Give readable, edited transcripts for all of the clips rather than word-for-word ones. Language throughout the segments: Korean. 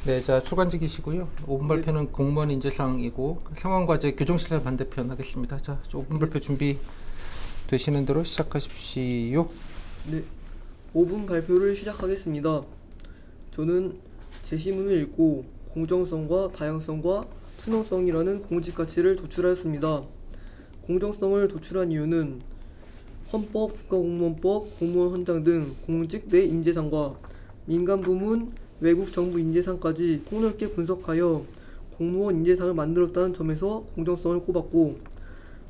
네, 자 출간직이시고요. 5분 네, 발표는 공무원 인재상이고 상황과제 교정실사 반대편 하겠습니다. 자, 5분 발표 준비 되시는 대로 시작하십시오. 네. 5분 발표를 시작하겠습니다. 저는 제시문을 읽고 공정성과 다양성과 투명성이라는 공직 가치를 도출하였습니다. 공정성을 도출한 이유는 헌법, 국가공무원법, 공무원 헌장 등 공직 내 인재상과 민간 부문, 외국 정부 인재상까지 폭넓게 분석하여 공무원 인재상을 만들었다는 점에서 공정성을 꼽았고,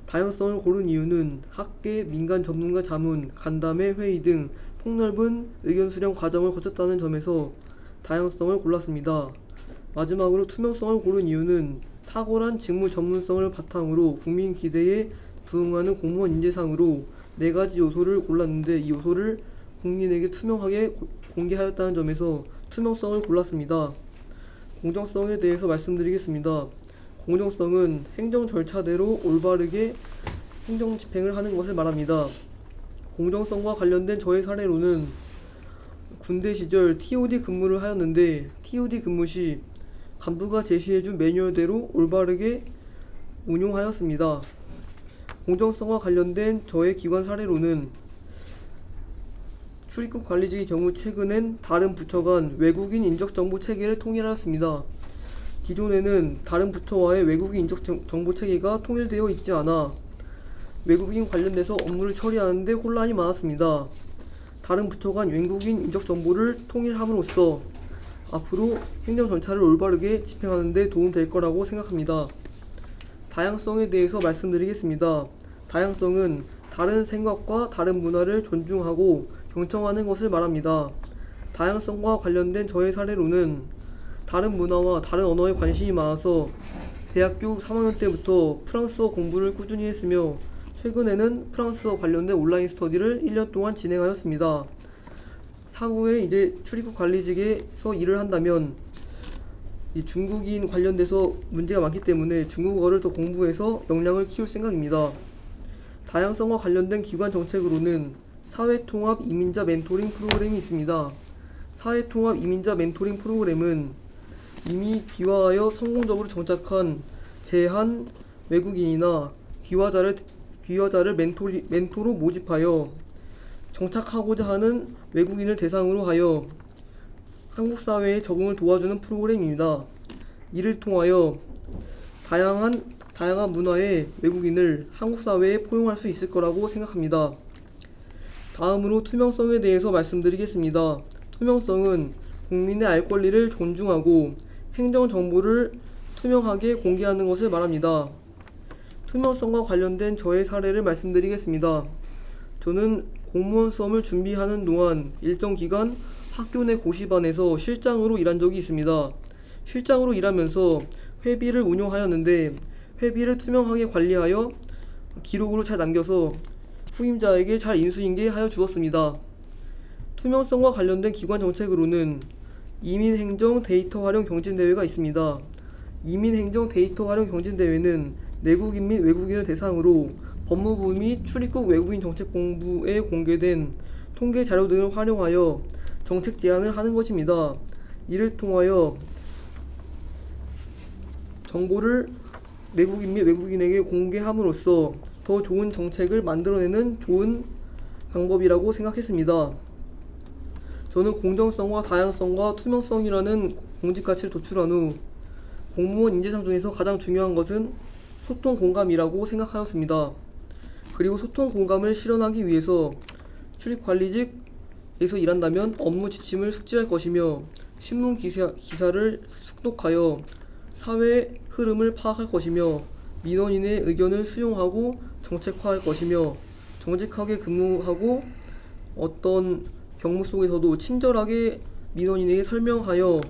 다양성을 고른 이유는 학계, 민간 전문가 자문, 간담회, 회의 등 폭넓은 의견 수렴 과정을 거쳤다는 점에서 다양성을 골랐습니다. 마지막으로 투명성을 고른 이유는 탁월한 직무 전문성을 바탕으로 국민 기대에 부응하는 공무원 인재상으로 4가지 요소를 골랐는데, 이 요소를 국민에게 투명하게 공개하였다는 점에서 투명성을 골랐습니다. 공정성에 대해서 말씀드리겠습니다. 공정성은 행정 절차대로 올바르게 행정 집행을 하는 것을 말합니다. 공정성과 관련된 저의 사례로는 군대 시절 TOD 근무를 하였는데, TOD 근무 시 간부가 제시해준 매뉴얼대로 올바르게 운용하였습니다. 공정성과 관련된 저의 기관 사례로는 출입국 관리직의 경우 최근엔 다른 부처 간 외국인 인적정보 체계를 통일하였습니다. 기존에는 다른 부처와의 외국인 인적정보 체계가 통일되어 있지 않아 외국인 관련돼서 업무를 처리하는데 혼란이 많았습니다. 다른 부처 간 외국인 인적정보를 통일함으로써 앞으로 행정 절차를 올바르게 집행하는 데 도움될 거라고 생각합니다. 다양성에 대해서 말씀드리겠습니다. 다양성은 다른 생각과 다른 문화를 존중하고 경청하는 것을 말합니다. 다양성과 관련된 저의 사례로는 다른 문화와 다른 언어에 관심이 많아서 대학교 3학년 때부터 프랑스어 공부를 꾸준히 했으며, 최근에는 프랑스어 관련된 온라인 스터디를 1년 동안 진행하였습니다. 향후에 이제 출입국 관리직에서 일을 한다면 이 중국인 관련돼서 문제가 많기 때문에 중국어를 더 공부해서 역량을 키울 생각입니다. 다양성과 관련된 기관 정책으로는 사회통합 이민자 멘토링 프로그램이 있습니다. 사회통합 이민자 멘토링 프로그램은 이미 귀화하여 성공적으로 정착한 제한 외국인이나 귀화자를 멘토로 모집하여 정착하고자 하는 외국인을 대상으로 하여 한국 사회에 적응을 도와주는 프로그램입니다. 이를 통하여 다양한 문화의 외국인을 한국 사회에 포용할 수 있을 거라고 생각합니다. 다음으로 투명성에 대해서 말씀드리겠습니다. 투명성은 국민의 알 권리를 존중하고 행정 정보를 투명하게 공개하는 것을 말합니다. 투명성과 관련된 저의 사례를 말씀드리겠습니다. 저는 공무원 수험을 준비하는 동안 일정 기간 학교 내 고시반에서 실장으로 일한 적이 있습니다. 실장으로 일하면서 회비를 운용하였는데, 회비를 투명하게 관리하여 기록으로 잘 남겨서 후임자에게 잘 인수인계하여 주었습니다. 투명성과 관련된 기관 정책으로는 이민행정 데이터 활용 경진대회가 있습니다. 이민행정 데이터 활용 경진대회는 내국인 및 외국인을 대상으로 법무부 및 출입국 외국인 정책본부에 공개된 통계 자료 등을 활용하여 정책 제안을 하는 것입니다. 이를 통하여 정보를 내국인 및 외국인에게 공개함으로써 더 좋은 정책을 만들어내는 좋은 방법이라고 생각했습니다. 저는 공정성과 다양성과 투명성이라는 공직 가치를 도출한 후 공무원 인재상 중에서 가장 중요한 것은 소통 공감이라고 생각하였습니다. 그리고 소통 공감을 실현하기 위해서 출입관리직에서 일한다면 업무 지침을 숙지할 것이며, 신문 기사를 숙독하여 사회 흐름을 파악할 것이며, 민원인의 의견을 수용하고 정책화할 것이며, 정직하게 근무하고 어떤 경무 속에서도 친절하게 민원인에게 설명하여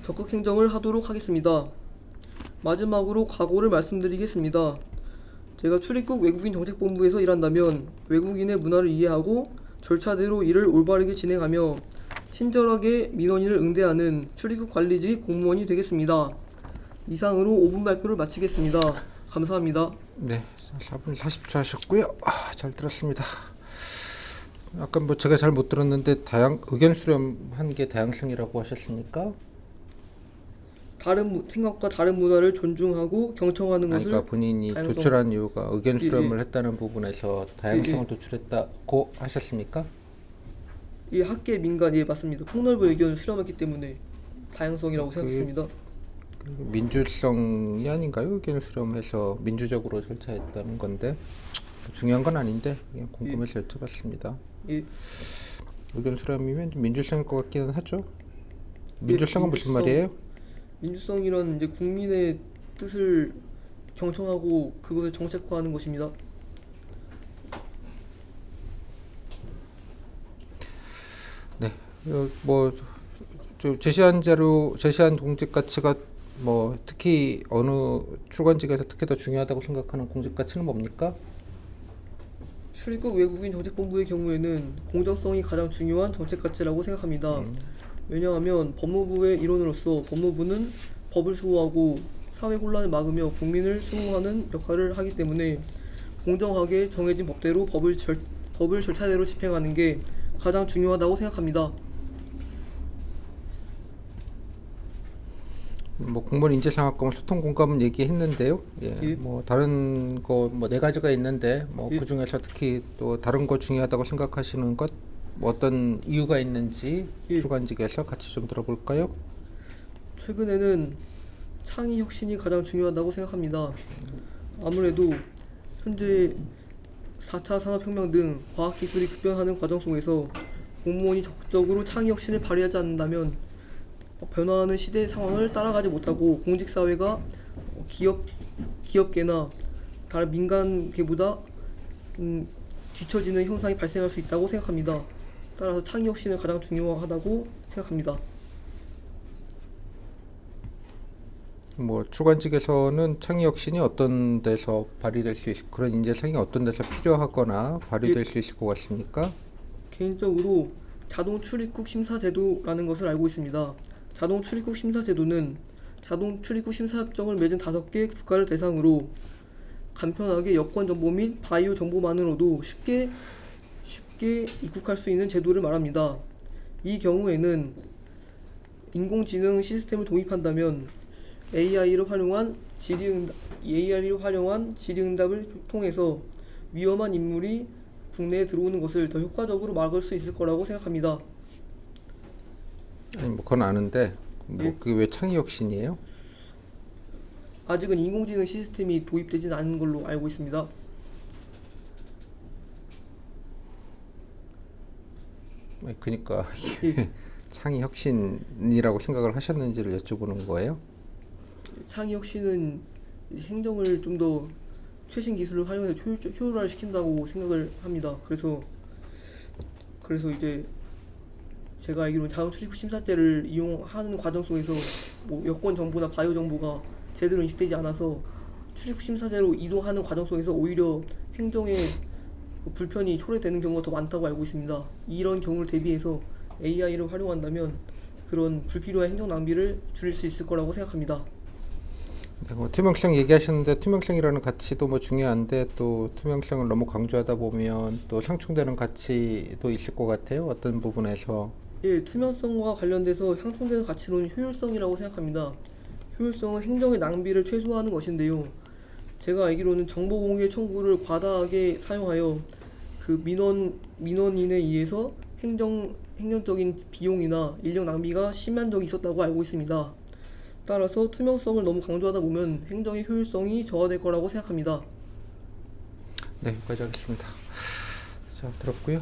적극 행정을 하도록 하겠습니다. 마지막으로 각오를 말씀드리겠습니다. 제가 출입국 외국인 정책본부에서 일한다면 외국인의 문화를 이해하고 절차대로 일을 올바르게 진행하며 친절하게 민원인을 응대하는 출입국 관리직 공무원이 되겠습니다. 이상으로 5분 발표를 마치겠습니다. 감사합니다. 네, 4분 40초 하셨고요. 잘 들었습니다. 아까 뭐 제가 잘 못 들었는데 의견 수렴한 게 다양성이라고 하셨습니까? 생각과 다른 문화를 존중하고 경청하는 것을 그러니까 본인이 다양성- 도출한 이유가 의견 예, 수렴을 예. 했다는 부분에서 다양성을 도출했다고 하셨습니까? 이 학계 민간 맞습니다. 폭넓은 의견을 수렴했기 때문에 다양성이라고 생각했습니다. 민주성이 아닌가요? 의견을 수렴해서 민주적으로 절차했다는 건데 중요한 건 아닌데 그냥 궁금해서 여쭤봤습니다. 예, 의견 수렴이면 좀 민주성일 것 같기는 하죠. 민주성은 무슨 민주성. 말이에요? 민주성이란 이제 국민의 뜻을 경청하고 그것을 정책화하는 것입니다. 네, 저 제시한 공직 가치가 뭐 특히 어느 출간직에서 특히 더 중요하다고 생각하는 공직 가치는 뭡니까? 출입국 외국인 정책본부의 경우에는 공정성이 가장 중요한 정책 가치라고 생각합니다. 왜냐하면 법무부의 일원으로서 법무부는 법을 수호하고 사회 혼란을 막으며 국민을 수호하는 역할을 하기 때문에 공정하게 정해진 법대로 법을 절차대로 집행하는 게 가장 중요하다고 생각합니다. 뭐 공무원 인재장학금 소통 공감은 얘기했는데요. 예. 뭐 다른 거 뭐 네 가지가 있는데 뭐 예. 그 중에서 특히 또 다른 거 중요하다고 생각하시는 것 뭐 어떤 이유가 있는지 예. 주관직에서 같이 좀 들어볼까요? 최근에는 창의 혁신이 가장 중요하다고 생각합니다. 아무래도 현재 4차 산업혁명 등 과학기술이 급변하는 과정 속에서 공무원이 적극적으로 창의 혁신을 발휘하지 않는다면 변화하는 시대 상황을 따라가지 못하고 공직사회가 기업계나 다른 민간계보다 뒤처지는 현상이 발생할 수 있다고 생각합니다. 따라서 창의 혁신은 가장 중요하다고 생각합니다. 뭐 주관직에서는 창의 혁신이 어떤 데서 발휘될 수 있을 그런 인재상이 어떤 데서 필요하거나 발휘될 수 있을 것 같습니까? 개인적으로 자동 출입국 심사 제도라는 것을 알고 있습니다. 자동 출입국 심사 제도는 자동 출입국 심사 협정을 맺은 5개 국가를 대상으로 간편하게 여권 정보 및 바이오 정보만으로도 쉽게 입국할 수 있는 제도를 말합니다. 이 경우에는 인공지능 시스템을 도입한다면 AI를 활용한 질의응답을 통해서 위험한 인물이 국내에 들어오는 것을 더 효과적으로 막을 수 있을 거라고 생각합니다. 아니 뭐 그건 아는데 뭐 예. 그게 왜 창의 혁신이에요? 아직은 인공지능 시스템이 도입되진 않은 걸로 알고 있습니다. 아니, 그러니까 예. 이게 창의 혁신이라고 생각을 하셨는지를 여쭤보는 거예요. 창의 혁신은 행정을 좀 더 최신 기술을 활용해서 효율화를 시킨다고 생각을 합니다. 그래서 이제 제가 알기로는 자동 출입국 심사제를 이용하는 과정 속에서 뭐 여권 정보나 바이오 정보가 제대로 인식되지 않아서 출입국 심사제로 이동하는 과정 속에서 오히려 행정에 불편이 초래되는 경우가 더 많다고 알고 있습니다. 이런 경우를 대비해서 AI를 활용한다면 그런 불필요한 행정 낭비를 줄일 수 있을 거라고 생각합니다. 네, 뭐 투명성 얘기하셨는데 투명성이라는 가치도 뭐 중요한데 또 투명성을 너무 강조하다 보면 또 상충되는 가치도 있을 것 같아요. 어떤 부분에서 예, 투명성과 관련돼서 상충되는 가치로는 효율성이라고 생각합니다. 효율성은 행정의 낭비를 최소화하는 것인데요. 제가 알기로는 정보 공개 청구를 과다하게 사용하여 그 민원인에 의해서 행정적인 비용이나 인력 낭비가 심한 적이 있었다고 알고 있습니다. 따라서 투명성을 너무 강조하다 보면 행정의 효율성이 저하될 거라고 생각합니다. 네, 여기까지 하겠습니다. 자, 들었고요.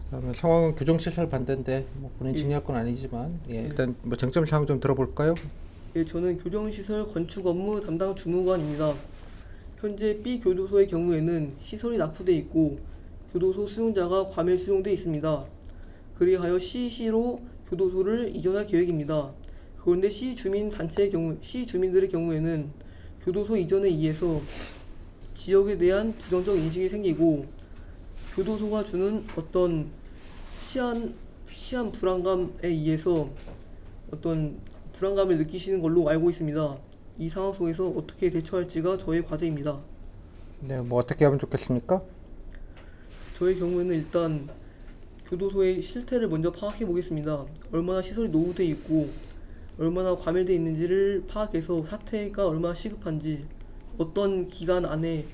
그다음에 상황은 교정시설 반대인데 뭐 본인 예. 증여할 건 아니지만 일단 뭐 쟁점 사항 좀 들어볼까요? 예, 저는 교정시설 건축 업무 담당 주무관입니다. 현재 B 교도소의 경우에는 시설이 낙후돼 있고 교도소 수용자가 과밀 수용돼 있습니다. 그리하여 C시로 교도소를 이전할 계획입니다. 그런데 C 주민들의 경우에는 교도소 이전에 의해서 지역에 대한 부정적 인식이 생기고 교도소가 주는 어떤 치안 불안감에 의해서 어떤 불안감을 느끼시는 걸로 알고 있습니다. 이 상황 속에서 어떻게 대처할지가 저의 과제입니다. 네, 뭐 어떻게 하면 좋겠습니까? 저의 경우에는 일단 교도소의 실태를 먼저 파악해 보겠습니다. 얼마나 시설이 노후돼 있고 얼마나 과밀되어 있는지를 파악해서 사태가 얼마나 시급한지, 어떤 기간 안에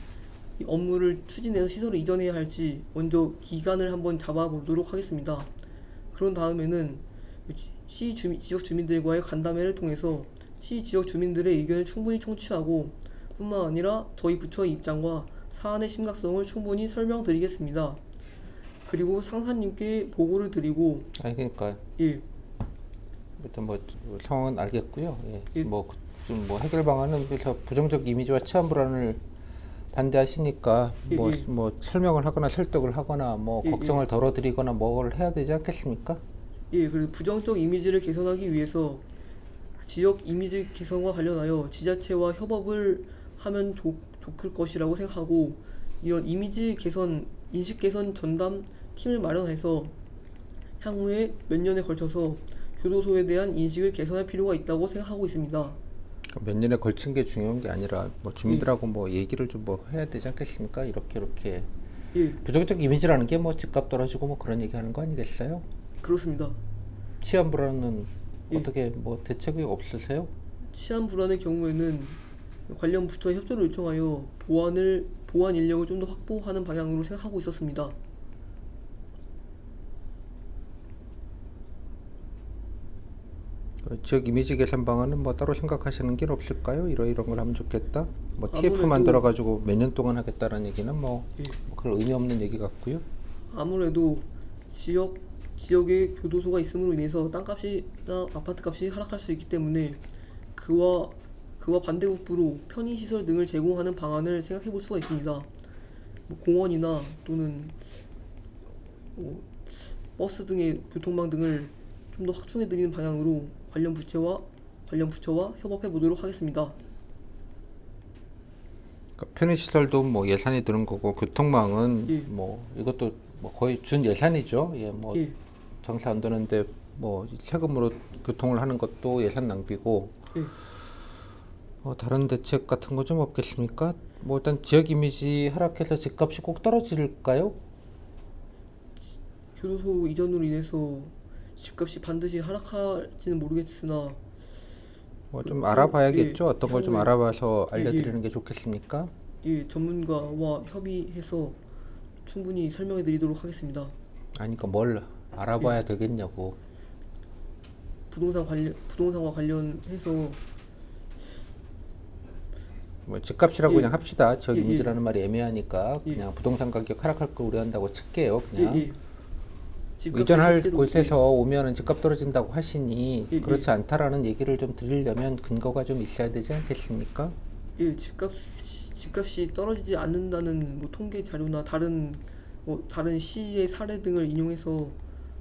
이 업무를 추진해서 시설을 이전해야 할지 먼저 기간을 한번 잡아보도록 하겠습니다. 그런 다음에는 지역 주민들과의 간담회를 통해서 시 지역 주민들의 의견을 충분히 청취하고 뿐만 아니라 저희 부처의 입장과 사안의 심각성을 충분히 설명드리겠습니다. 그리고 상사님께 보고를 드리고. 아니 그러니까 예, 일단 뭐 상황은 알겠고요. 예. 예. 뭐 좀 뭐 해결 방안은 그래서 부정적 이미지와 치안 불안을 반대하시니까 예, 뭐 예. 뭐 설명을 하거나 설득을 하거나 뭐 예, 걱정을 덜어드리거나 뭐를 해야 되지 않겠습니까? 예, 그리고 부정적 이미지를 개선하기 위해서 지역 이미지 개선과 관련하여 지자체와 협업을 하면 좋을 것이라고 생각하고, 이런 이미지 개선, 인식 개선 전담 팀을 마련해서 향후에 몇 년에 걸쳐서 교도소에 대한 인식을 개선할 필요가 있다고 생각하고 있습니다. 몇 년에 걸친 게 중요한 게 아니라 뭐 주민들하고 뭐 얘기를 좀 뭐 해야 되지 않겠습니까? 이렇게 예, 부정적 이미지라는 게 뭐 집값 떨어지고 뭐 그런 얘기 하는 거 아니겠어요? 그렇습니다. 치안 불안은 예. 어떻게 뭐 대책이 없으세요? 치안 불안의 경우에는 관련 부처의 협조를 요청하여 보안 인력을 좀 더 확보하는 방향으로 생각하고 있었습니다. 지역 이미지 개선 방안은 뭐 따로 생각하시는 게 없을까요? 이런 걸 하면 좋겠다. 뭐 TF 아무래도- 만들어 가지고 몇 년 동안 하겠다는 얘기는 뭐 예. 그런 의미 없는 얘기 같고요. 아무래도 지역에 교도소가 있음으로 인해서 땅값이나 아파트값이 하락할 수 있기 때문에 그와 반대급부로 편의시설 등을 제공하는 방안을 생각해 볼 수가 있습니다. 뭐 공원이나 또는 뭐 버스 등의 교통망 등을 좀 더 확충해 드리는 방향으로 관련 부처와 협업해 보도록 하겠습니다. 그러니까 편의시설도 뭐 예산이 드는 거고 교통망은 예. 뭐 이것도 뭐 거의 준 예산이죠. 예, 뭐 예, 장사 안 되는데 뭐 세금으로 교통을 하는 것도 예산 낭비고. 예. 다른 대책 같은 거 좀 없겠습니까? 뭐 일단 지역 이미지 하락해서 집값이 꼭 떨어질까요? 교도소 이전으로 인해서 집값이 반드시 하락할지는 모르겠으나 뭐 좀 알아봐야겠죠. 예, 어떤 걸 좀 향후에- 알아봐서 예, 알려드리는 게 좋겠습니까? 예, 전문가와 협의해서 충분히 설명해 드리도록 하겠습니다. 아니 그러니까 뭘 알아봐야 되겠냐고. 부동산과 관련해서. 뭐 집값이라고 예. 그냥 합시다. 지역 예, 예. 이미지라는 말이 애매하니까 예. 그냥 부동산 가격 하락할 거 우려한다고 칠게요. 예, 그냥 예. 집값이 의전할 실제로- 곳에서 오면은 집값 떨어진다고 하시니 예, 그렇지 예. 않다라는 얘기를 좀 드리려면 근거가 좀 있어야 되지 않겠습니까? 예, 집값이 떨어지지 않는다는 뭐 통계 자료나 다른 시의 사례 등을 인용해서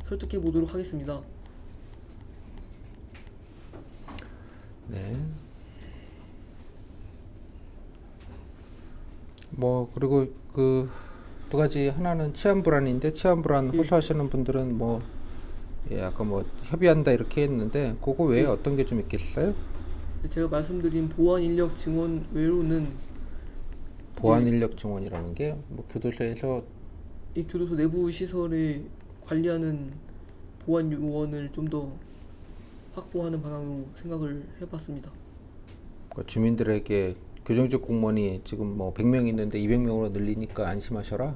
설득해 보도록 하겠습니다. 네. 뭐 그리고 그 두 가지 하나는 치안 불안인데 치안 불안 예. 호소하시는 분들은 뭐 예, 아까 뭐 협의한다 이렇게 했는데 그거 외에 예. 어떤 게 좀 있겠어요? 제가 말씀드린 보안 인력 증원 외로는 보안 인력 증원이라는 게 뭐 교도소에서 이 교도소 내부 시설에 관리하는 보안 요원을 좀 더 확보하는 방향으로 생각을 해봤습니다. 그 주민들에게 교정직 공무원이 지금 뭐 100명 있는데 200명으로 늘리니까 안심하셔라.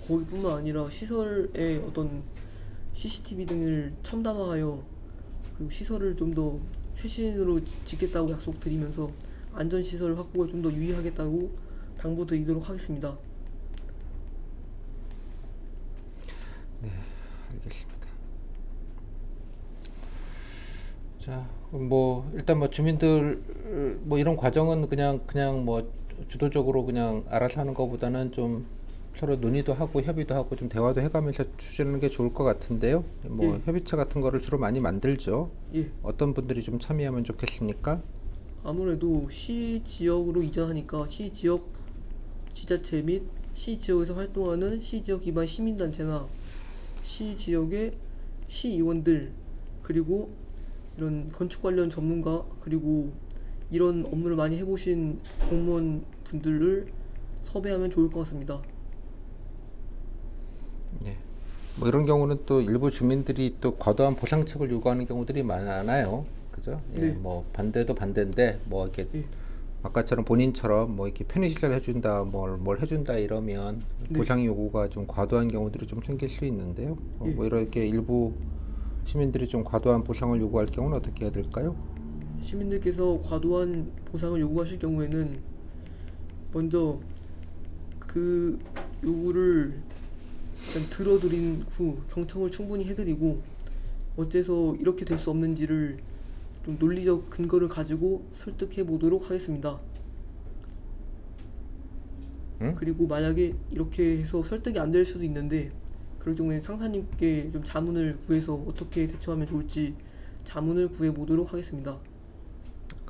거기뿐만 아니라 시설에 어떤 CCTV 등을 첨단화하여 그리고 시설을 좀 더 최신으로 짓겠다고 약속드리면서 안전시설 확보에 좀 더 유의하겠다고 당부드리도록 하겠습니다. 알겠습니다. 자, 뭐 일단 뭐 주민들 뭐 이런 과정은 그냥 뭐 주도적으로 그냥 알아서 하는 것보다는 좀 서로 논의도 하고 협의도 하고 좀 대화도 해가면서 추진하는 게 좋을 것 같은데요. 뭐 예. 협의체 같은 거를 주로 많이 만들죠. 예, 어떤 분들이 좀 참여하면 좋겠습니까? 아무래도 시 지역으로 이전하니까 시 지역 지자체 및 시 지역에서 활동하는 시 지역 기반 시민단체나 시 지역의 시의원들, 그리고 이런 건축 관련 전문가, 그리고 이런 업무를 많이 해보신 공무원 분들을 섭외하면 좋을 것 같습니다. 네. 뭐 이런 경우는 또 일부 주민들이 또 과도한 보상책을 요구하는 경우들이 많아요. 그죠? 예, 네. 뭐 반대도 반대인데 뭐 이렇게 예. 아까처럼 본인처럼 뭐 이렇게 편의시설 해준다, 뭘 해준다 이러면 네. 보상 요구가 좀 과도한 경우들이 좀 생길 수 있는데요. 예. 뭐 이렇게 일부 시민들이 좀 과도한 보상을 요구할 경우는 어떻게 해야 될까요? 시민들께서 과도한 보상을 요구하실 경우에는 먼저 그 요구를 일단 들어드린 후 경청을 충분히 해드리고 어째서 이렇게 될 수 없는지를 좀 논리적 근거를 가지고 설득해 보도록 하겠습니다. 응? 그리고 만약에 이렇게 해서 설득이 안 될 수도 있는데 그럴 경우에 상사님께 좀 자문을 구해서 어떻게 대처하면 좋을지 자문을 구해 보도록 하겠습니다.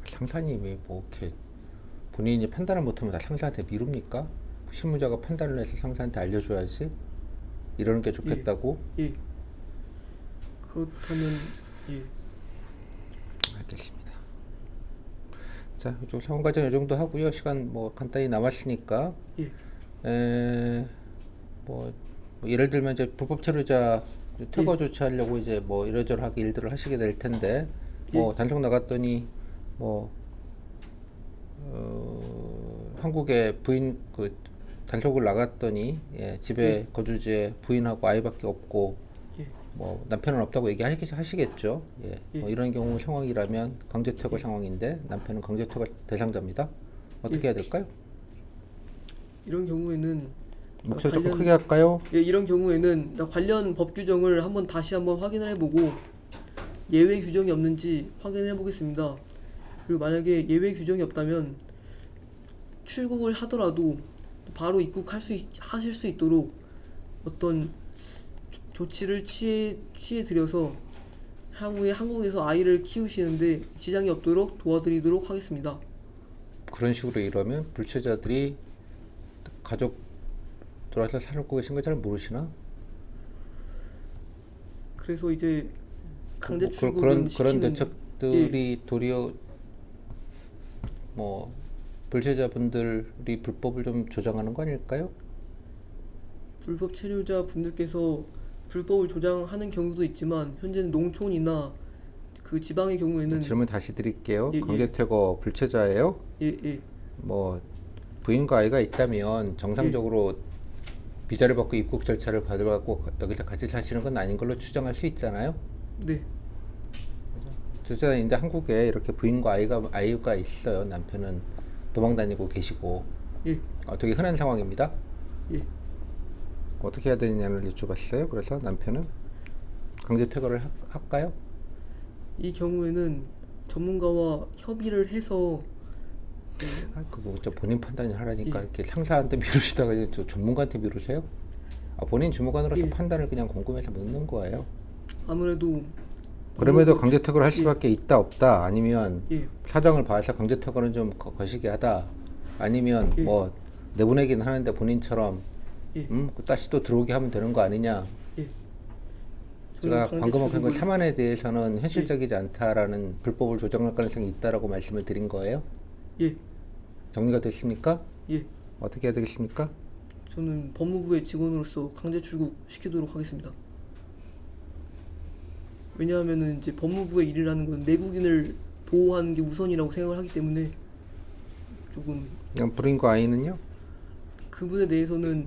상사님이 뭐 이렇게 본인이 판단을 못하면 다 상사한테 미룹니까? 실무자가 판단을 해서 상사한테 알려줘야지. 이러는 게 좋겠다고? 예. 그렇다면 예. 알겠습니다. 자, 이쪽 상황 과정 이 정도 하고요. 시간 뭐 간단히 남았으니까 예. 뭐 예를 들면 이제 불법 체류자 퇴거 예. 조치하려고 이제 뭐 이러저러하게 일들을 하시게 될 텐데 뭐 예. 단속 나갔더니 뭐 한국에 부인 그 단속을 나갔더니 집에 예. 거주지에 부인하고 아이밖에 없고 예. 뭐 남편은 없다고 얘기하시겠죠. 예. 예. 뭐 이런 경우 상황이라면 강제 퇴거 예. 상황인데 남편은 강제 퇴거 대상자입니다. 어떻게 예. 해야 될까요? 이런 경우에는 목소리 조금 관련 크게 할까요? 예, 이런 경우에는 관련 법 규정을 다시 한번 확인을 해보고 예외 규정이 없는지 확인을 해보겠습니다. 그리고 만약에 예외 규정이 없다면 출국을 하더라도 바로 하실 수 있도록 어떤 조치를 취해 드려서 향후에 한국에서 아이를 키우시는데 지장이 없도록 도와드리도록 하겠습니다. 그런 식으로 이러면 불체자들이 가족 돌아서 살고 계신 거 잘 모르시나? 그래서 이제 강제 뭐 출국은 그런 시키는 대책들이 도리어 뭐 불체자분들이 불법을 좀 조장하는 거 아닐까요? 불법 체류자 분들께서 불법을 조장하는 경우도 있지만 현재는 농촌이나 그 지방의 경우에는 질문 다시 드릴게요. 예, 예. 강제퇴거 불체자예요? 예. 뭐 부인과 아이가 있다면 정상적으로 비자를 받고 입국 절차를 받아갖고 여기서 같이 사시는 건 아닌 걸로 추정할 수 있잖아요. 네. 불체자인데 한국에 이렇게 부인과 아이가 있어요. 남편은 도망 다니고 계시고 예. 되게 흔한 상황입니다. 예. 어떻게 해야 되느냐를 여쭤봤어요. 그래서 남편은 강제 퇴거를 할까요? 이 경우에는 전문가와 협의를 해서 그거 저 본인 판단을 하라니까 예. 이렇게 상사한테 미루시다가 이제 저 전문가한테 미루세요? 본인 주무관으로서 예. 판단을 그냥 궁금해서 묻는 거예요. 아무래도 그럼에도 법무부 강제 퇴거를 할 예. 수밖에 있다 없다 아니면 예. 사정을 봐서 강제 퇴거는 좀 거시기 하다 아니면 예. 뭐 내보내긴 하는데 본인처럼 예. 다시 또 들어오게 하면 되는 거 아니냐. 예. 제가 저는 방금 한 건 출국을- 사만에 대해서는 현실적이지 않다라는 불법을 조장할 가능성이 있다라고 말씀을 드린 거예요. 예. 정리가 됐습니까? 예. 어떻게 해야 되겠습니까? 저는 법무부의 직원으로서 강제 출국 시키도록 하겠습니다. 왜냐하면은 이제 법무부의 일이라는 건 내국인을 보호하는 게 우선이라고 생각을 하기 때문에 조금 그냥 부인과 아이는요? 그분에 대해서는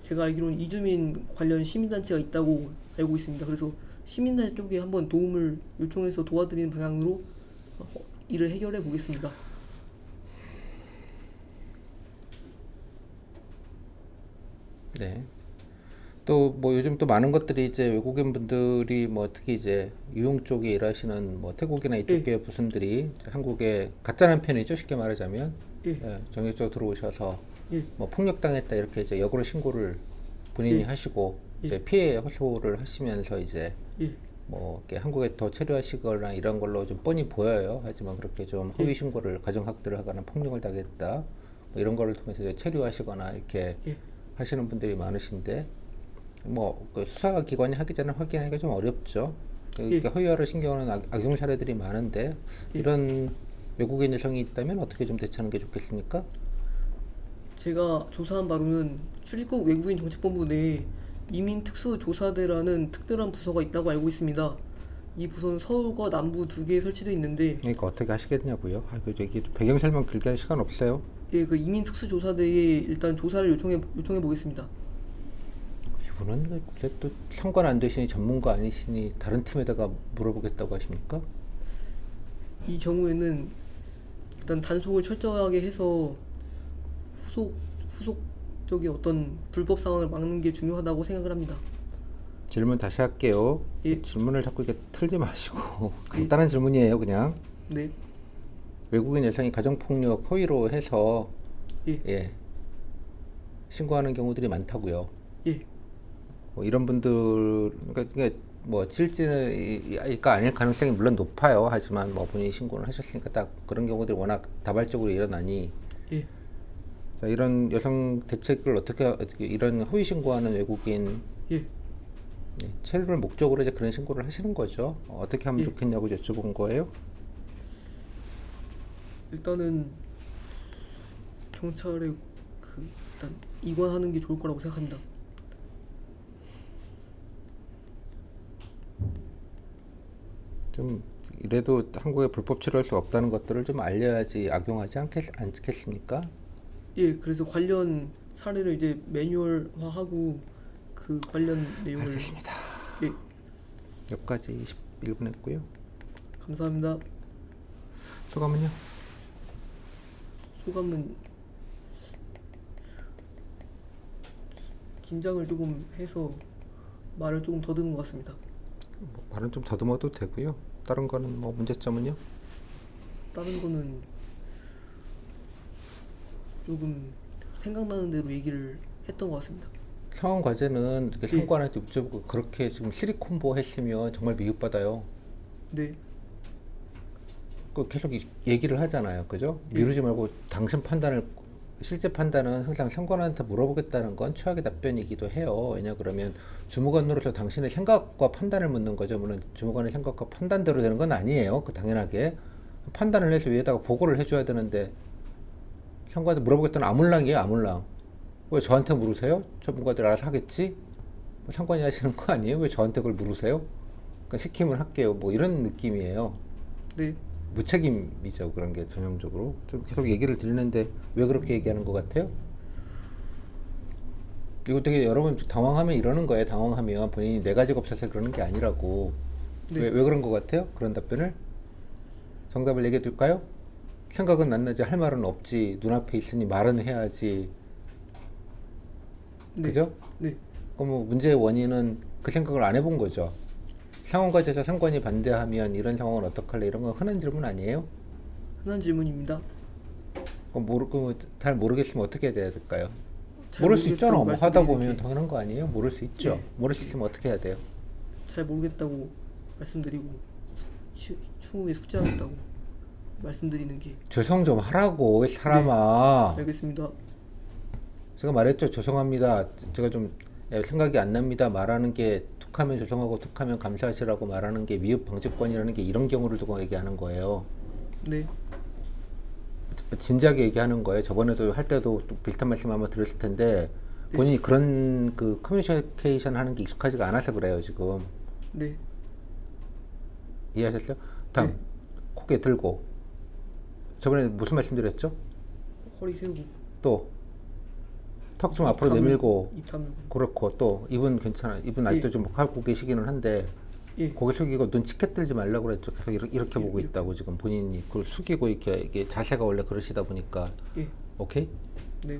제가 알기로는 이주민 관련 시민단체가 있다고 알고 있습니다. 그래서 시민단체 쪽에 한번 도움을 요청해서 도와드리는 방향으로 일을 해결해 보겠습니다. 네. 또 뭐 요즘 또 많은 것들이 이제 외국인 분들이 뭐 특히 이제 유흥 쪽에 일하시는 뭐 태국이나 이쪽 예. 계열 분들이 한국에 가짜 남편이죠 쉽게 말하자면 예. 정액적으로 들어오셔서 예. 뭐 폭력당했다 이렇게 이제 역으로 신고를 본인이 예. 하시고 예. 이제 피해 호소를 하시면서 이제 예. 뭐 이렇게 한국에 더 체류하시거나 이런 걸로 좀 뻔히 보여요. 하지만 그렇게 좀 허위 신고를 가정학대를 하거나 폭력을 당했다 뭐 이런 거를 통해서 이제 체류하시거나 이렇게 예. 하시는 분들이 많으신데 뭐 그 수사기관이 하기 전에 확인하기가 좀 어렵죠. 이렇게 허위화를 신경하는 악용 사례들이 많은데 이런 외국인 여성이 있다면 어떻게 좀 대처하는 게 좋겠습니까? 제가 조사한 바로는 출입국 외국인 정책본부 내에 이민특수조사대라는 특별한 부서가 있다고 알고 있습니다. 이 부서는 서울과 남부 두 개에 설치되어 있는데 그러니까 어떻게 하시겠냐고요? 아, 그 얘기 배경 설명 길게 할 시간 없어요. 예, 그 이민 특수조사대에 일단 조사를 요청해 보겠습니다. 이분은 왜 또 상관 안 되시니 전문가 아니시니 다른 팀에다가 물어보겠다고 하십니까? 이 경우에는 일단 단속을 철저하게 해서 후속적인 어떤 불법 상황을 막는 게 중요하다고 생각을 합니다. 질문 다시 할게요. 예. 질문을 자꾸 이렇게 틀지 마시고 간단한 질문이에요. 그냥 네, 외국인 여성이 가정폭력 허위로 해서 예, 신고하는 경우들이 많다고요. 예, 뭐 이런 분들 그러니까 뭐 질지가 아닐 가능성이 물론 높아요. 하지만 뭐 본인이 신고를 하셨으니까 딱 그런 경우들이 워낙 다발적으로 일어나니 예, 자, 이런 여성 대책을 어떻게 이런 허위 신고하는 외국인 예. 체류를 목적으로 이제 그런 신고를 하시는 거죠. 어떻게 하면 예. 좋겠냐고 여쭤본 거예요. 일단은 경찰에 일단 이관하는 게 좋을 거라고 생각합니다. 좀 이래도 한국에 불법 체류할 수 없다는 것들을 좀 알려야지 악용하지 않겠습니까? 예, 그래서 관련 사례를 이제 매뉴얼화하고 그 관련 내용을 알겠습니다. 예, 여기까지 21분 했고요. 감사합니다. 소감은요? 소감은 긴장을 조금 해서 말을 조금 더듬은 것 같습니다. 뭐 말은 좀 더듬어도 되고요. 다른 거는 뭐 문제점은요? 다른 거는 조금 생각나는 대로 얘기를 했던 것 같습니다. 상황 과제는 이렇게 예. 상관한테 여쭤보고 그렇게 지금 쓰리콤보 했으면 정말 미흡받아요. 네, 그 계속 얘기를 하잖아요. 그죠? 예. 미루지 말고 당신 판단을 실제 판단은 항상 상관한테 물어보겠다는 건 최악의 답변이기도 해요. 왜냐 그러면 주무관으로서 당신의 생각과 판단을 묻는 거죠. 물론 주무관의 생각과 판단대로 되는 건 아니에요. 그 당연하게 판단을 해서 위에다가 보고를 해줘야 되는데 상관한테 물어보겠다는 아물랑이에요. 아물랑. 왜 저한테 물으세요? 전문가들 알아서 하겠지? 뭐 상관이 하시는 거 아니에요? 왜 저한테 그걸 물으세요? 그러니까 시키면 할게요. 뭐 이런 느낌이에요. 네, 무책임이죠. 그런 게 전형적으로. 좀 계속 얘기를 드리는데 왜 그렇게 얘기하는 것 같아요? 이거 되게 여러분 당황하면 이러는 거예요. 당황하면 본인이 네 가지가 없어서 그러는 게 아니라고. 네. 왜 그런 것 같아요? 그런 답변을? 정답을 얘기해 줄까요? 생각은 안 나지 할 말은 없지. 눈앞에 있으니 말은 해야지. 네. 그죠? 네, 그럼 뭐 문제의 원인은 그 생각을 안 해본 거죠. 상황과제에서 상관이 반대하면 이런 상황은 어떡할래? 이런 건 흔한 질문 아니에요? 흔한 질문입니다. 그럼 잘 모르겠으면 어떻게 해야 될까요? 잘 모를 수 있잖아. 모르겠다고 뭐 하다 보면 말씀드리는 게 당연한 거 아니에요? 모를 수 있죠. 예. 모를 수 있으면 어떻게 해야 돼요? 잘 모르겠다고 말씀드리고 추후에 숙지하겠다고 말씀드리는 게 죄송 좀 하라고, 이 사람아. 알겠습니다. 제가 말했죠. 죄송합니다. 제가 좀 생각이 안 납니다. 말하는 게 툭하면 죄송하고 툭하면 감사하시라고 말하는 게 위협 방지권이라는 게 이런 경우를 두고 얘기하는 거예요. 네, 진지하게 얘기하는 거예요. 저번에도 할 때도 또 비슷한 말씀 아마 들었을 텐데 본인이 그런 그 커뮤니케이션 하는 게 익숙하지가 않아서 그래요. 지금 네, 이해하셨어요? 다음 네. 고개 들고 저번에 무슨 말씀 드렸죠? 허리 세우고 또 턱 좀 앞으로 입 내밀고 입 다물고 그렇고 또 입은 괜찮아. 입은 아직도 예. 좀 하고 계시기는 한데 예, 고개 숙이고 눈 치켜뜨리지 말라고 그랬죠. 계속 이렇게 보고 예. 있다고 지금 본인이 그걸 숙이고 이렇게 이게 자세가 원래 그러시다 보니까 예, 오케이? 네,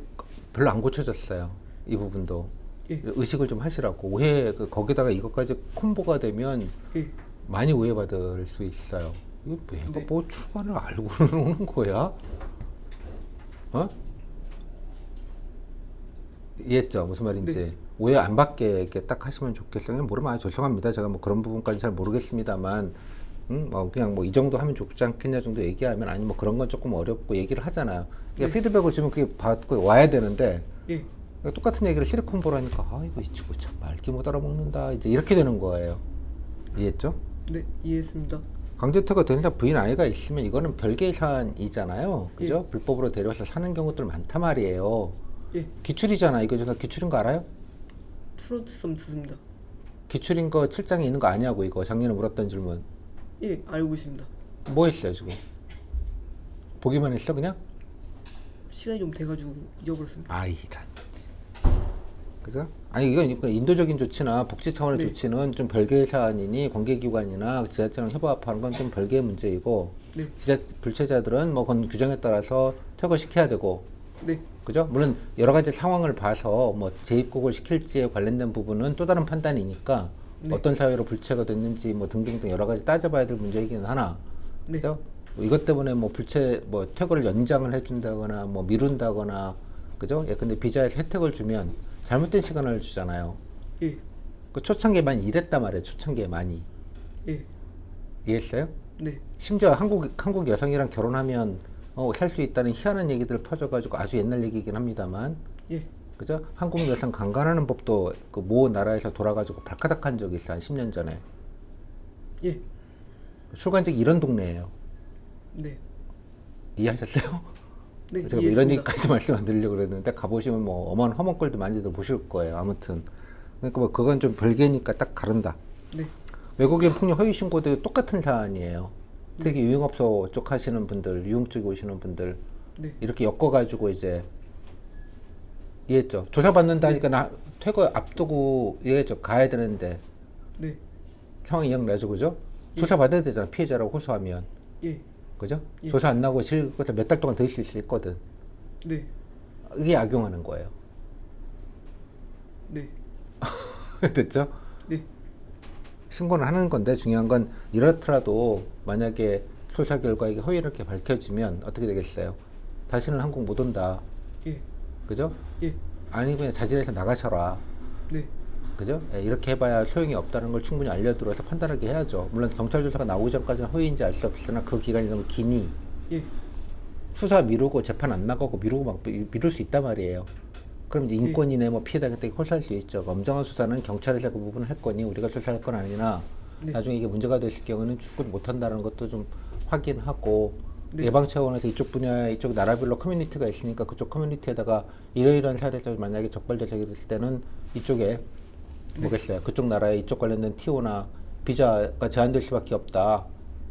별로 안 고쳐졌어요. 이 부분도 예, 의식을 좀 하시라고. 오해 거기다가 이것까지 콤보가 되면 예, 많이 오해받을 수 있어요. 이거 내가 네. 뭐 출관을 알고는 오는 거야? 어? 이해했죠? 무슨 말인지. 네. 오해 안 받게 이렇게 딱 하시면 좋겠어요. 모르면 아, 죄송합니다. 제가 뭐 그런 부분까지 잘 모르겠습니다만, 뭐 그냥 뭐 이 정도 하면 좋지 않겠냐 정도 얘기하면 아니 뭐 그런 건 조금 어렵고 얘기를 하잖아요. 그러니까 피드백을 주면 그게 받고 와야 되는데 예, 그러니까 똑같은 얘기를 실리콘보로 하니까 아 이거 이 친구 참 말귀 못 알아먹는다 이제 이렇게 되는 거예요. 이해했죠? 네, 이해했습니다. 강제퇴가 된 사람 부인 아이가 있으면 이거는 별개의 사안이잖아요. 그죠? 불법으로 데려와서 사는 경우들 많단 말이에요. 예, 기출이잖아. 이거 저 기출인 거 알아요? 트로트 썸 듣습니다. 기출인 거 7장에 있는 거 아니냐고 이거 작년에 물었던 질문. 예, 알고 있습니다. 뭐 했어요 지금? 보기만 했어 그냥? 시간이 좀 돼가지고 잊어버렸습니다. 아 이란. 그죠? 아니 이건 인도적인 조치나 복지 차원의 네. 조치는 좀 별개의 사안이니 관계기관이나 지자체랑 협업하는 건 좀 별개의 문제이고 네. 불체자들은 뭐 그건 규정에 따라서 퇴거시켜야 되고 네. 그죠? 물론 여러 가지 상황을 봐서 뭐 재입국을 시킬지에 관련된 부분은 또 다른 판단이니까 네. 어떤 사회로 불체가 됐는지 뭐 등등등 여러 가지 따져봐야 될 문제이긴 하나 네. 그죠? 뭐 이것 때문에 뭐 불체 뭐 퇴거를 연장을 해준다거나 뭐 미룬다거나 그죠? 예, 근데 비자에서 혜택을 주면 잘못된 시간을 주잖아요. 예. 그 초창기에 많이 이랬단 말이에요. 초창기에 많이 예. 이해했어요? 네. 심지어 한국 여성이랑 결혼하면 살 수 있다는 희한한 얘기들 퍼져가지고 아주 옛날 얘기이긴 합니다만, 예. 그죠? 한국 여성 강간하는 법도 그 모 나라에서 돌아가지고 발가닥한 적이 있어 한 10년 전에. 예. 출간직이 이런 동네예요. 네. 이해하셨어요? 네. 제가 뭐 이런 얘기까지 말씀 안 드리려고 그랬는데 가보시면 뭐 어마한 허먼꼴도 많이들 보실 거예요. 아무튼 그러니까 뭐 그건 좀 별개니까 딱 가른다. 네. 외국인 폭력 허위 신고도 똑같은 사안이에요. 특히 유흥업소 쪽 하시는 분들, 유흥 쪽에 오시는 분들 네. 이렇게 엮어가지고 이제 이해했죠. 조사받는다니까 나 퇴거 앞두고 이해했죠. 가야 되는데 네. 상황 이해나죠, 그죠? 조사받아야 되잖아. 피해자라고 호소하면, 예. 그죠? 예. 조사 안 나고 실컷 몇 달 동안 더 있을 수 있거든. 네. 이게 악용하는 거예요. 네. 됐죠? 네. 신고는 하는 건데 중요한 건 이렇더라도 만약에 조사 결과 이게 허위 이렇게 밝혀지면 어떻게 되겠어요? 다시는 한국 못 온다. 예. 그죠? 예. 아니 그냥 자진해서 나가셔라. 네. 그죠? 예, 이렇게 해봐야 소용이 없다는 걸 충분히 알려들어서 판단하게 해야죠. 물론 경찰 조사가 나오기 전까지는 허위인지 알 수 없으나 그 기간이 너무 기니 예. 수사 미루고 재판 안 나가고 미루고 막 미룰 수 있단 말이에요. 그럼 이제 인권이네 뭐 피해자한테 호소할 수 있죠. 엄정한 수사는 경찰에서 그 부분을 할 거니 우리가 수사할 건 아니나 네. 나중에 이게 문제가 됐을 경우는 축구 못 한다는 것도 좀 확인하고 네. 예방 차원에서 이쪽 분야 이쪽 나라별로 커뮤니티가 있으니까 그쪽 커뮤니티에다가 이러이러한 사례에서 만약에 적발돼서 됐을 때는 이쪽에 뭐겠어요. 그쪽 나라에 이쪽 관련된 TO나 비자가 제한될 수밖에 없다.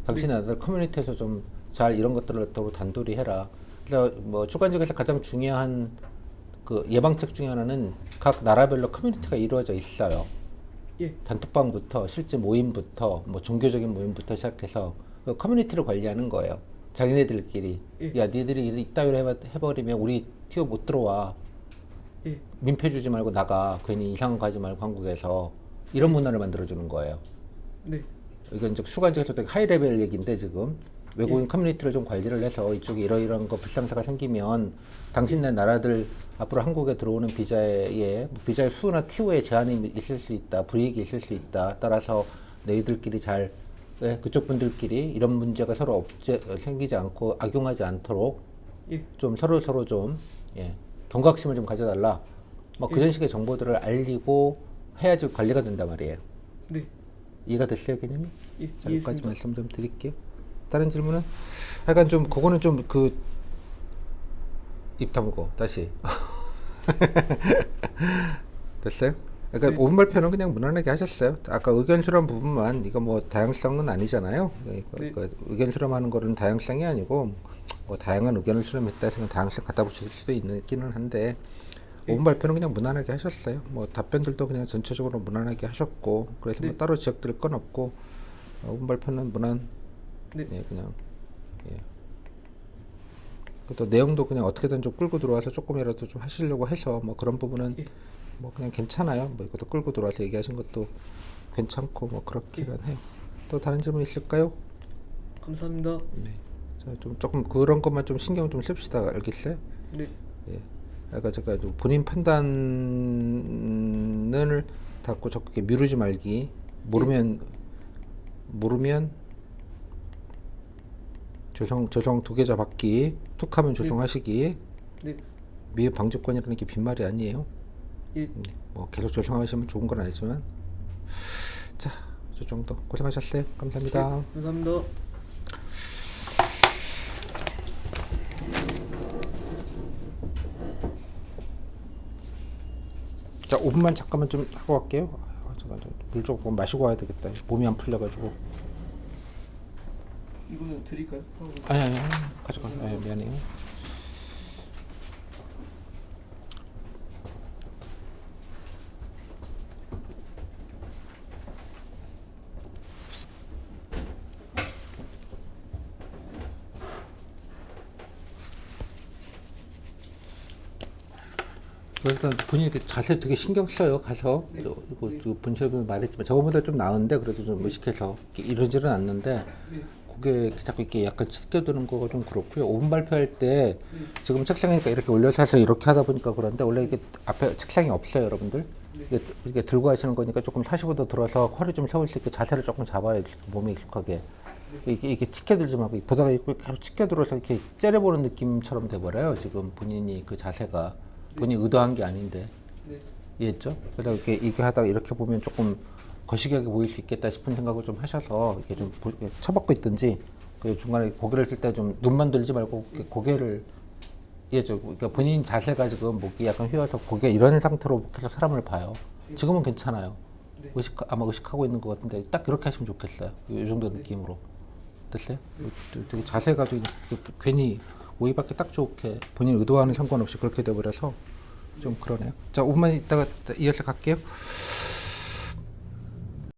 당신의 아들 커뮤니티에서 좀 잘 이런 것들을 더 단돌이 해라. 그래서 뭐 주관적에서 가장 중요한 그 예방책 중에 하나는 각 나라별로 커뮤니티가 이루어져 있어요. 예. 단톡방부터 실제 모임부터 뭐 종교적인 모임부터 시작해서 그 커뮤니티를 관리하는 거예요. 자기네들끼리 예. 야 니들이 이따위로 해버리면 우리 TO 못 들어와. 예. 민폐 주지 말고 나가. 괜히 이상한 거 하지 말고 한국에서 이런 문화를 만들어주는 거예요. 네. 이건 이제 수관적에서 되게 하이 레벨 얘기인데 지금 외국인 커뮤니티를 좀 관리를 해서 이쪽에 이러이러한 거 불상사가 생기면 당신네 나라들 앞으로 한국에 들어오는 비자의 수나 TO에 제한이 있을 수 있다. 불이익이 있을 수 있다. 따라서 너희들끼리 잘 그쪽 분들끼리 이런 문제가 서로 생기지 않고 악용하지 않도록 예. 좀 서로 좀 경각심을 좀 가져달라. 뭐 그런 식의 정보들을 알리고 해야지 관리가 된단 말이에요. 네. 이해가 됐어요, 개념이? 예. 자, 여기까지 이해했습니다. 말씀 좀 드릴게요. 다른 질문은? 약간 좀 그거는 좀 그 입 다물고 다시 됐어요? 그러니까 네. 5분 발표는 그냥 무난하게 하셨어요. 아까 의견 수렴 부분만 이거 뭐 다양성은 아니잖아요. 그러니까 네. 그 의견 수렴하는 거는 다양성이 아니고 뭐 다양한 의견을 수렴했다 해서 다양성 갖다 붙일 수도 있기는 한데 5분 발표는 그냥 무난하게 하셨어요. 뭐 답변들도 그냥 전체적으로 무난하게 하셨고 그래서 뭐 네. 따로 지적드릴 건 없고 5분 발표는 무난. 네. 예, 그냥 예. 또 내용도 그냥 어떻게든 좀 끌고 들어와서 조금이라도 좀 하시려고 해서 뭐 그런 부분은 예. 뭐 그냥 괜찮아요. 뭐 이것도 끌고 들어와서 얘기하신 것도 괜찮고 뭐 그렇기는 해요. 또 다른 질문 있을까요? 감사합니다. 네. 자, 좀 조금 그런 것만 좀 신경 좀 씁시다. 알겠어요? 네. 예. 아까 제가 좀 본인 판단을 자꾸 적게 미루지 말기. 모르면 조성 두 계좌 받기. 툭하면 조성하시기. 네. 미흡 방지권이라는 게 빈말이 아니에요. 예. 뭐 계속 조성하시면 좋은 건 아니지만 자, 저 정도 고생하셨어요. 감사합니다. 네. 감사합니다. 자, 5분만 잠깐만 좀 하고 갈게요. 잠깐 좀 물 조금 마시고 와야 되겠다. 몸이 안 풀려가지고. 이거는 드릴까요? 상황. 아니 가져가. 미안해요. 일단 본인이 자세 되게 신경 써요. 가서 네. 이거 본체도 말했지만 저거보다 좀 나은데 그래도 좀 의식해서 이러지는 않는데 네. 고개 이렇게 자꾸 이렇게 약간 찢겨드는 거가 좀 그렇고요. 5분 발표할 때 네. 지금 책상이니까 이렇게 올려서 해서 이렇게 하다 보니까 그런데 원래 이게 앞에 책상이 없어요, 여러분들. 네. 이게 들고 하시는 거니까 조금 45도 들어서 허리 좀 세울 수 있게 자세를 조금 잡아야 몸에 익숙하게. 이게 치켜들지 말고 보다가 계속 치켜들어서 이렇게 째려보는 느낌처럼 돼버려요. 지금 본인이 그 자세가 본인이 의도한 게 아닌데. 네. 이해했죠? 그래서 이렇게 하다가 이렇게 보면 조금 거시기하게 보일 수 있겠다 싶은 생각을 좀 하셔서 이렇게 좀 이렇게 쳐박고 있든지 그 중간에 고개를 들 때 좀 눈만 돌리지 말고 이렇게 고개를 이해죠? 그러니까 본인 자세가 지금 목이 약간 휘어서 고개 이런 상태로 계속 사람을 봐요. 지금은 괜찮아요. 네. 아마 의식하고 있는 것 같은데 딱 이렇게 하시면 좋겠어요. 이 정도 느낌으로. 됐어요? 되게 자세가 좀 괜히 오이받기 딱 좋게 본인 의도와는 상관없이 그렇게 돼버려서 좀 그러네요. 자, 5분만 있다가 이어서 갈게요.